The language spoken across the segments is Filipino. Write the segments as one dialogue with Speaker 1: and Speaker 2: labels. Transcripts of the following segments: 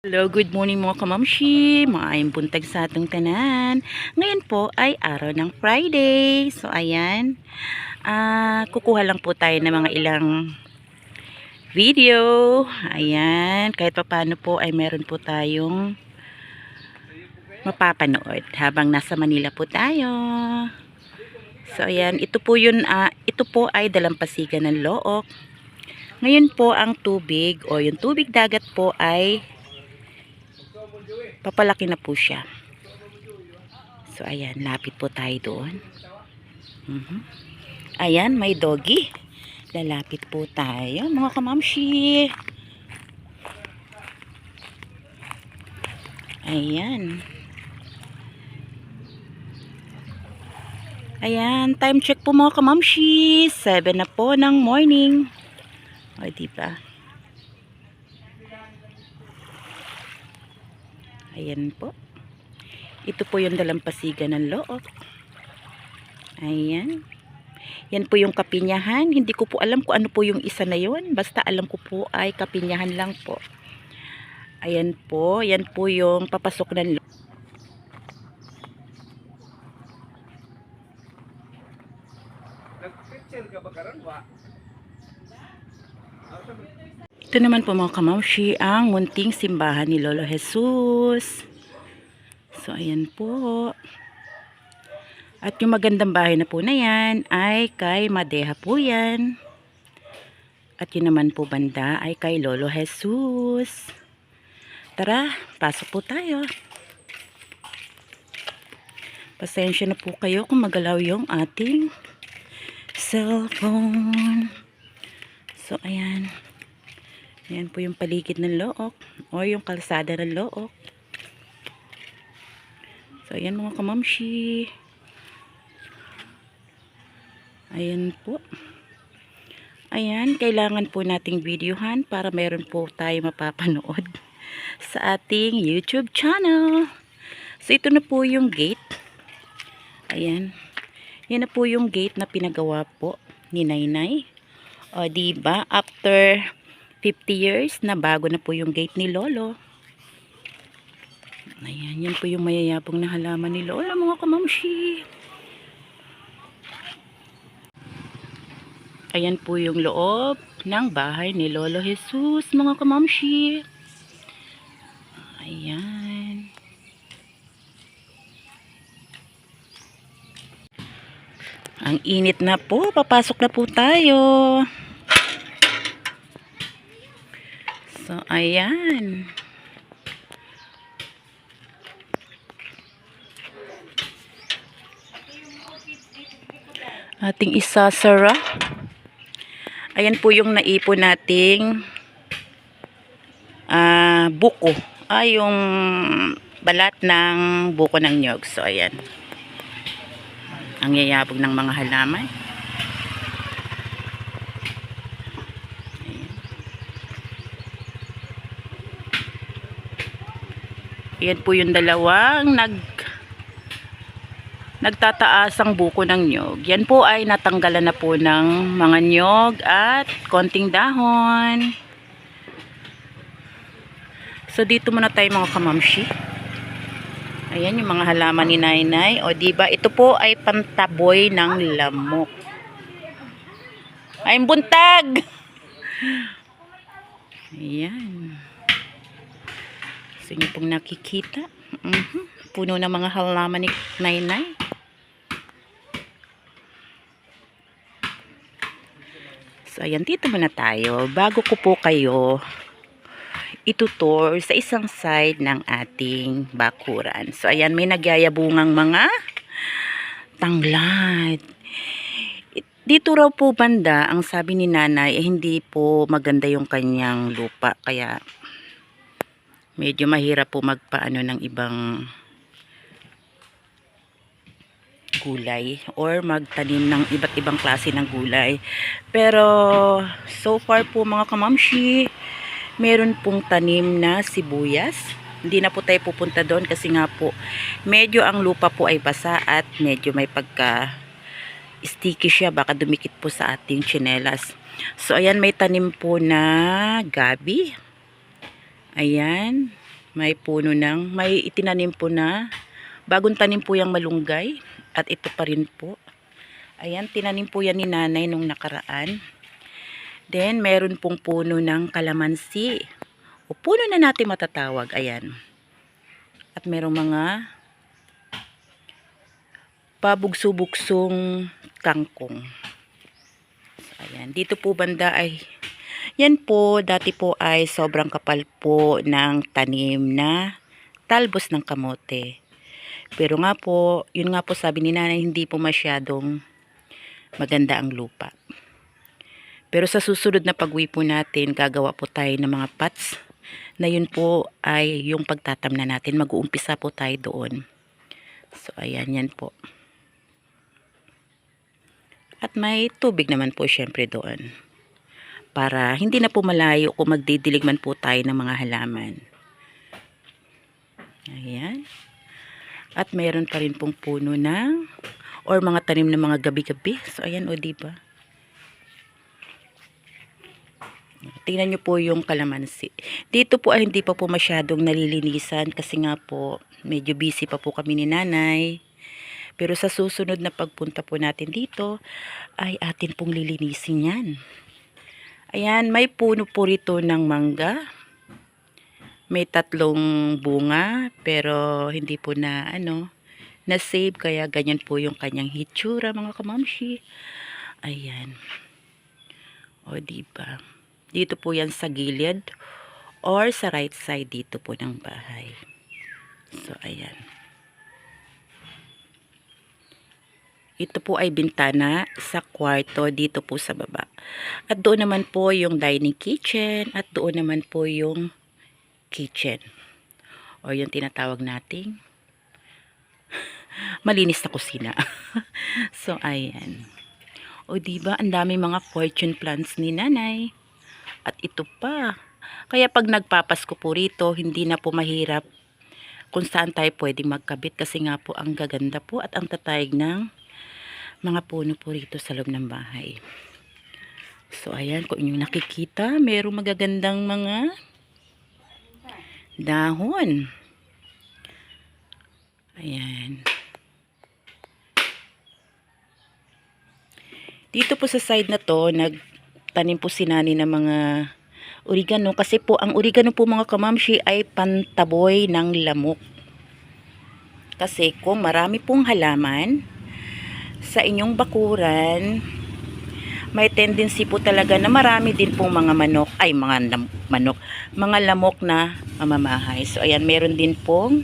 Speaker 1: Hello, good morning mga kamamshi. Maayong buntag sa atong tanan. Ngayon po ay araw ng Friday. So ayan, kukuha lang po tayo ng mga ilang video. Ayan, kahit pa paano po ay meron po tayong mapapanood habang nasa Manila po tayo. So ayan, ito po ay dalampasigan ng Look. Ngayon po ang tubig o yung tubig dagat po ay papalaki na po siya. So ayan, lapit po tayo doon. Ayan, may doggy. Lalapit po tayo mga kamamshi. Ayan. Ayan, time check po mga kamamshi. 7 na po ng morning. O diba? Ayan po. Ito po yung dalampasigan ng Look. Ayan. Yan po yung Kapinyahan. Hindi ko po alam kung ano po yung isa na yun. Basta alam ko po ay Kapinyahan lang po. Ayan po. Yan po yung papasok ng Look. Ito naman po mga kamamshi ang munting simbahan ni Lolo Jesus. So ayan po. At yung magandang bahay na po na yan ay kay Madeha po yan. At yun naman po banda ay kay Lolo Jesus. Tara, pasok po tayo. Pasensya na po kayo kung magalaw yung ating cellphone. So ayan. Ayan po yung paligid ng Look o yung kalsada ng Look. So ayan mga kamamshi. Ayan po. Ayan, kailangan po nating videohan para meron po tayo mapapanood sa ating YouTube channel. So ito na po yung gate. Ayan. Yan na po yung gate na pinagawa po ni Nainay. O diba, after 50 years na bago na po yung gate ni Lolo. Ayan, yan po yung mayayabong na halaman ni Lolo mga kamamshi. Ayan po yung loob ng bahay ni Lolo Jesus mga kamamshi. Ayan. Ang init na po, papasok na po tayo. So, ayan. Ating isasara. Ayan po yung naipon nating buko. Yung balat ng buko ng nyog. So, ayan. Ang yayabog ng mga halaman. Ayan po yung dalawang nagtataasang buko ng nyog. Yan po ay natanggalan na po ng mga nyog at konting dahon. So dito muna tayo mga kamamshi. Ayan yung mga halaman ni Nainay. O diba, ito po ay pantaboy ng lamok. Ay buntag! Ayan. So yun pong nakikita. Puno ng mga halaman ni Nainay. So ayan, dito muna tayo. Bago ko po kayo itutour sa isang side ng ating bakuran. So ayan, may nagyayabungang mga tanglad. Dito raw po banda, ang sabi ni Nanay, hindi po maganda yung kanyang lupa. Kaya medyo mahirap po magpaano ng ibang gulay or magtanim ng iba't ibang klase ng gulay. Pero so far po mga kamamshi, meron pong tanim na sibuyas. Hindi na po tayo pupunta doon kasi nga po medyo ang lupa po ay basa at medyo may pagka sticky siya, baka dumikit po sa ating tsinelas. So ayan, may tanim po na gabi. Ayan. may puno ng, may itinanim po na, bagong tanim po yung malunggay. At ito pa rin po. Ayan, tinanim po yan ni nanay nung nakaraan. Then, meron pong puno ng kalamansi. O puno na natin matatawag. Ayan. At merong mga pabugso-bugsong kangkong. So, ayan. Dito po banda ay, yan po, dati po ay sobrang kapal po ng tanim na talbos ng kamote. Pero nga po, yun nga po sabi ni nanay, hindi po masyadong maganda ang lupa. Pero sa susunod na pag-uwi po natin, gagawa po tayo ng mga pots na yun po ay yung pagtatamna natin. Mag-uumpisa po tayo doon. So, ayan, yan po. At may tubig naman po syempre doon. Para hindi na po malayo kung magdidilig man po tayo ng mga halaman. Ayan. At mayroon pa rin pong puno ng or mga tanim ng mga gabi-gabi. So, ayan o, diba? Tingnan nyo po yung kalamansi. Dito po ay hindi pa po masyadong nalilinisan kasi nga po medyo busy pa po kami ni nanay. Pero sa susunod na pagpunta po natin dito ay atin pong lilinisin yan. Ayan, may puno po rito ng mangga. May 3 bunga pero hindi po na na-save kaya ganyan po yung kanyang hitsura mga kamamshi. Ayan. O diba? Dito po yan sa gilid or sa right side dito po ng bahay. So ayan. Ito po ay bintana sa kwarto dito po sa baba. At doon naman po yung dining kitchen at doon naman po yung kitchen o yung tinatawag nating malinis na kusina. So ayan, o diba ang dami mga fortune plants ni nanay. At ito pa, kaya pag nagpapasko po rito hindi na po mahirap kung saan tayo pwedeng magkabit kasi nga po ang gaganda po at ang tatayag ng mga puno po rito sa loob ng bahay. So ayan, kung inyong nakikita merong magagandang mga dahon. Ayan. Dito po sa side na to, nagtanim po si nani ng mga oregano. Kasi po, ang oregano po mga kamamshi ay pantaboy ng lamok. Kasi kung marami pong halaman sa inyong bakuran, may tendency po talaga na marami din pong mga manok, ay mga lamok na mamamahay. So ayan, meron din pong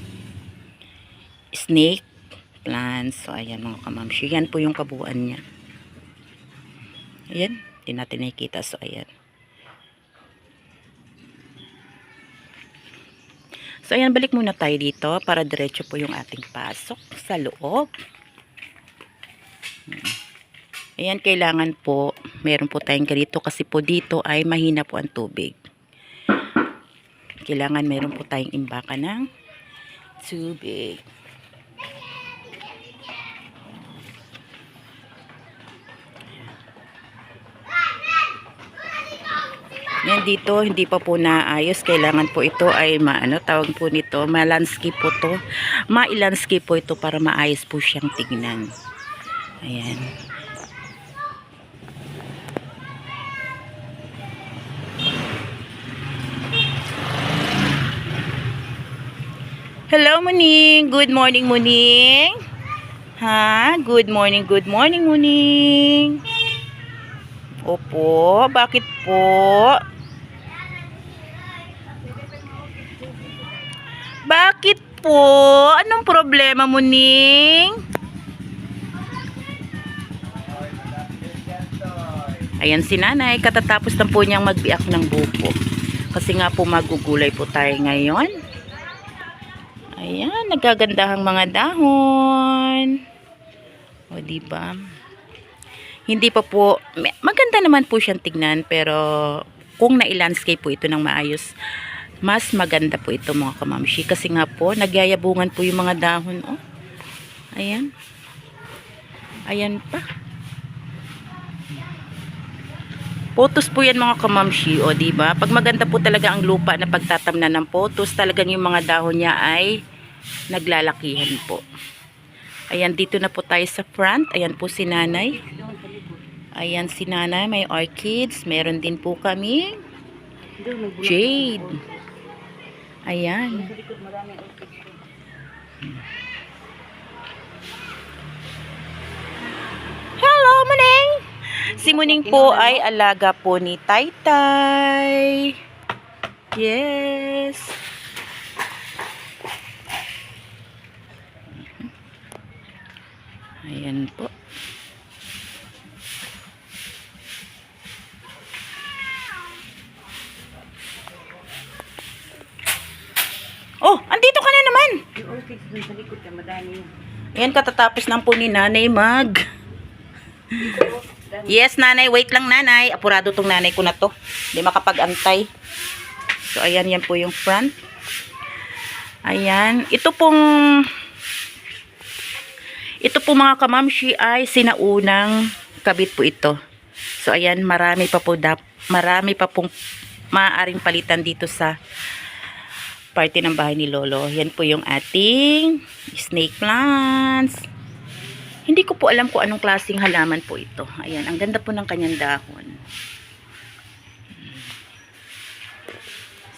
Speaker 1: snake plants. So ayan mga kamamshi, yan po yung kabuuan niya. Ayan, hindi natin nakikita. So ayan. So ayan, balik muna tayo dito para diretso po yung ating pasok sa loob. Ayan, kailangan po, meron po tayong ganito kasi po dito ay mahina po ang tubig. Kailangan meron po tayong imbaka ng tubig. Yan dito, hindi pa po naayos. Kailangan po ito ay tawag po nito, ma-landscape po to. Ma-landscape po ito para maayos po siyang tignan. Ayan. Hello, Muning. Good morning, Muning. Ha? Good morning, Muning. Opo, bakit po? Bakit po? Anong problema, Muning? Ayan si nanay, katatapos lang po niyang magbiak ng buko. Kasi nga po magugulay po tayo ngayon. Ayan, nagagandahang mga dahon. O, diba? Hindi pa po, maganda naman po siyang tignan, pero kung na-landscape po ito ng maayos, mas maganda po ito mga kamamshi. Kasi nga po, nagyayabungan po yung mga dahon. Oh. Ayan. Ayan pa. Potos po yan mga kamamshi, o diba? Pag maganda po talaga ang lupa na pagtatamnan ng potos, talagang yung mga dahon niya ay naglalakihan po. Ayan, dito na po tayo sa front. Ayan po si nanay. Ayan si nanay, may orchids. Meron din po kami jade. Ayan. Hello, Muning! Si Muning po ay alaga po ni Taytay. Yes. Ayan po. Oh, andito ka na naman. Ayan, katatapos lang po ni nanay Yes, nanay. Wait lang, nanay. Apurado tong nanay ko na to. Hindi makapag-antay. So, ayan. Yan po yung front. Ayan. Ito pong mga kamamshi ay sinaunang kabit po ito. So, ayan. Marami pa pong maaaring palitan dito sa parte ng bahay ni Lolo. Yan po yung ating snake plants. Hindi ko po alam kung anong klaseng halaman po ito. Ayan, ang ganda po ng kanyang dahon.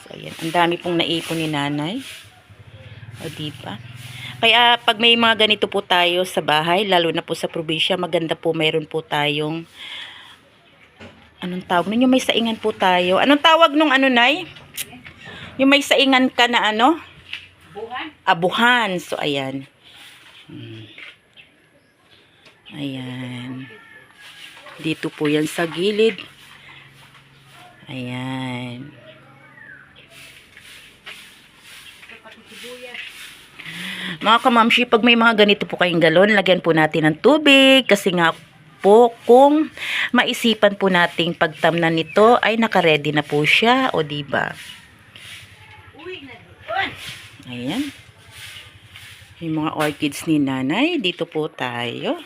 Speaker 1: So, ayan. Ang dami pong naipon ni nanay. O, diba? Kaya, pag may mga ganito po tayo sa bahay, lalo na po sa probinsya, maganda po, mayroon po tayong anong tawag nun? Yung may saingan po tayo. Anong tawag nung ano, nay? Yung may saingan ka na ano? Abuhan? Abuhan. So, ayan. Ayan. Dito po yan sa gilid. Ayan. Mga kamamshi, pag may mga ganito po kayong galon, lagyan po natin ng tubig. Kasi nga po, kung maisipan po nating pagtamnan nito, ay nakaredy na po siya. O diba? Ayan. Yung mga orchids ni nanay. Dito po tayo.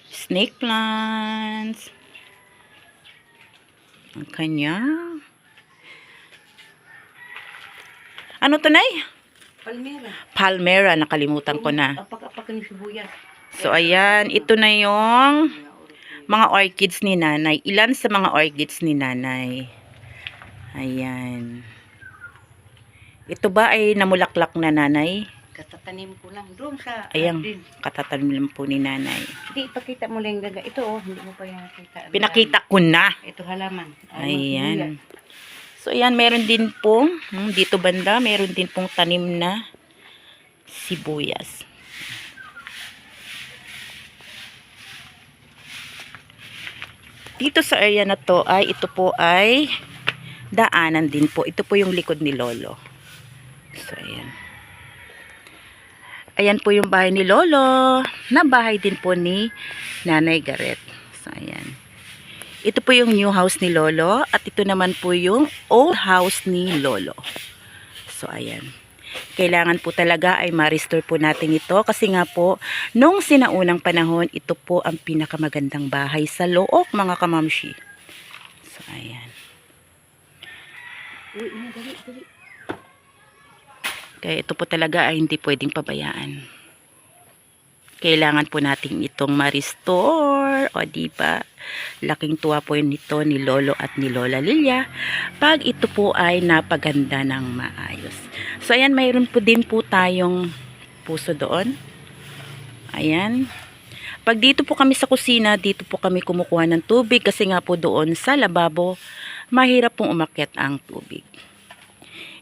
Speaker 1: Snake plants. Ang kanya. Ano to, nay?
Speaker 2: Palmera.
Speaker 1: Palmera. Nakalimutan ko na.
Speaker 2: Apak-apak ng sibuyas.
Speaker 1: So, ayan. Ito na yung mga orchids ni nanay. Ilan sa mga orchids ni nanay. Ayan. Ito ba ay namulaklak na, nanay?
Speaker 2: Katatanim ko lang. Doon sa
Speaker 1: Ayan.
Speaker 2: garden.
Speaker 1: Katatanim po ni nanay.
Speaker 2: Hindi, ipakita mo lang gaga. Ito hindi mo pa yung nakita.
Speaker 1: Pinakita ko na.
Speaker 2: Ito halaman.
Speaker 1: Ayan. So, ayan. Meron din pong, dito banda, meron din pong tanim na sibuyas. Dito sa area na to ay, ito po ay daanan din po. Ito po yung likod ni Lolo. So, ayan. Ayan po yung bahay ni Lolo. Na bahay din po ni Nanay Gareth. So, ayan. Ito po yung new house ni Lolo. At ito naman po yung old house ni Lolo. So, ayan. Kailangan po talaga ay ma-restore po natin ito. Kasi nga po, nung sinaunang panahon, ito po ang pinakamagandang bahay sa Looc, mga kamamshi. So, ayan.
Speaker 2: Uy, dali, dali.
Speaker 1: Kaya ito po talaga ay hindi pwedeng pabayaan. Kailangan po natin itong ma-restore. O diba? Laking tuwa po yun nito ni Lolo at ni Lola Lilia. Pag ito po ay napaganda ng maayos. So ayan, mayroon po din po tayong puso doon. Ayan. Pag dito po kami sa kusina, dito po kami kumukuha ng tubig. Kasi nga po doon sa lababo, mahirap pong umakyat ang tubig.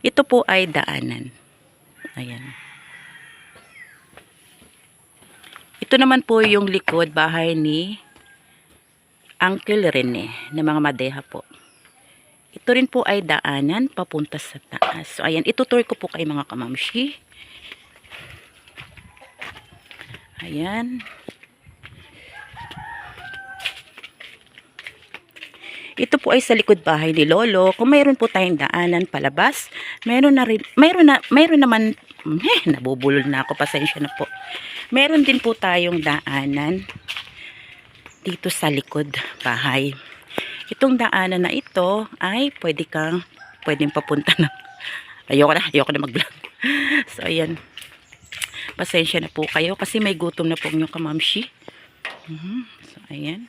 Speaker 1: Ito po ay daanan. Ayan. Ito naman po yung likod bahay ni Uncle Rene na mga madeha po. Ito rin po ay daanan papunta sa taas. So ayan, itutur ko po kay mga kamamshi. Ayan. Ito po ay sa likod bahay ni Lolo. Kung mayroon po tayong daanan palabas, Meron naman, nabubulol na ako, pasensya na po. Meron din po tayong daanan dito sa likod bahay. Itong daanan na ito ay pwedeng papunta na. Ayoko na mag-vlog. So, ayan. Pasensya na po kayo kasi may gutom na po yung kamamshi. So, ayan.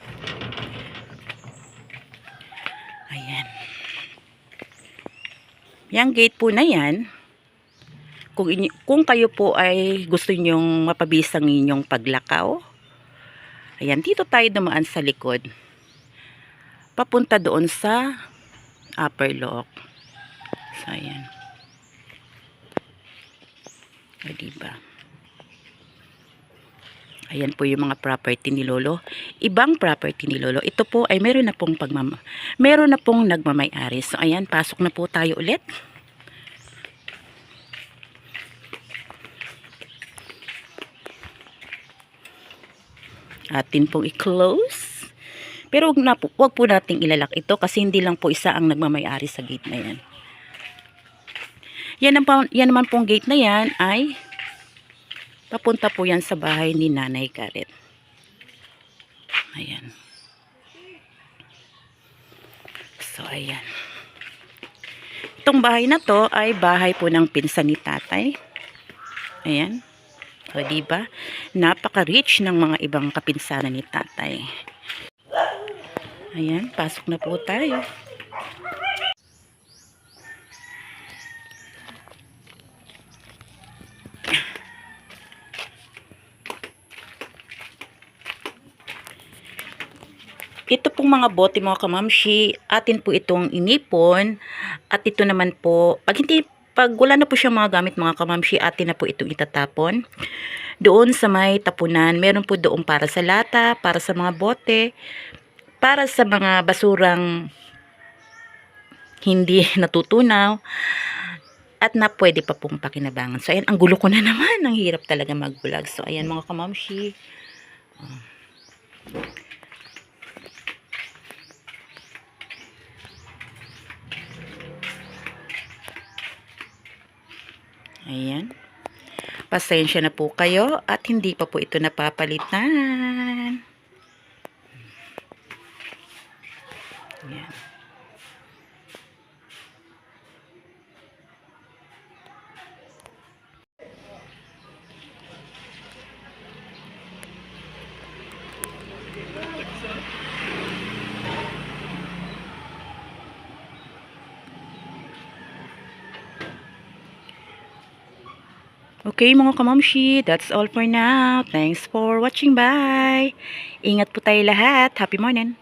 Speaker 1: Ayan. Yang gate po na yan, kung kayo po ay gusto nyong mapabilis ang inyong paglakaw, ayan, dito tayo dumaan sa likod. Papunta doon sa upper lock. So, ayan. O, diba? Ayan po yung mga property ni Lolo. Ibang property ni Lolo. Ito po ay meron na pong nagmamay-ari. So, ayan, pasok na po tayo ulit. Atin pong i-close. Pero wag po nating ilalak ito kasi hindi lang po isa ang nagmamay-ari sa gate na yan. Yan naman pong gate na yan ay papunta po yan sa bahay ni Nanay Karet. Ayan. So, ayan. Itong bahay na to ay bahay po ng pinsan ni tatay. Ayan. O, diba? Napaka-rich ng mga ibang kapinsanan ni tatay. Ayan, pasok na po tayo. Ito pong mga bote mga kamamshi, atin po itong inipon. At ito naman po, pag wala na po siya mga gamit mga kamamshi, atin na po itong itatapon. Doon sa may tapunan, meron po doon para sa lata, para sa mga bote, para sa mga basurang hindi natutunaw, at na pwede pa pong pakinabangan. So, ayan, ang gulo ko na naman. Ang hirap talaga mag-vlog. So, ayan mga kamamshi. Ayan. Pasensya na po kayo at hindi pa po ito napapalitan. Ayan. Okay mga kamamshi, that's all for now. Thanks for watching. Bye! Ingat po tayo lahat. Happy morning!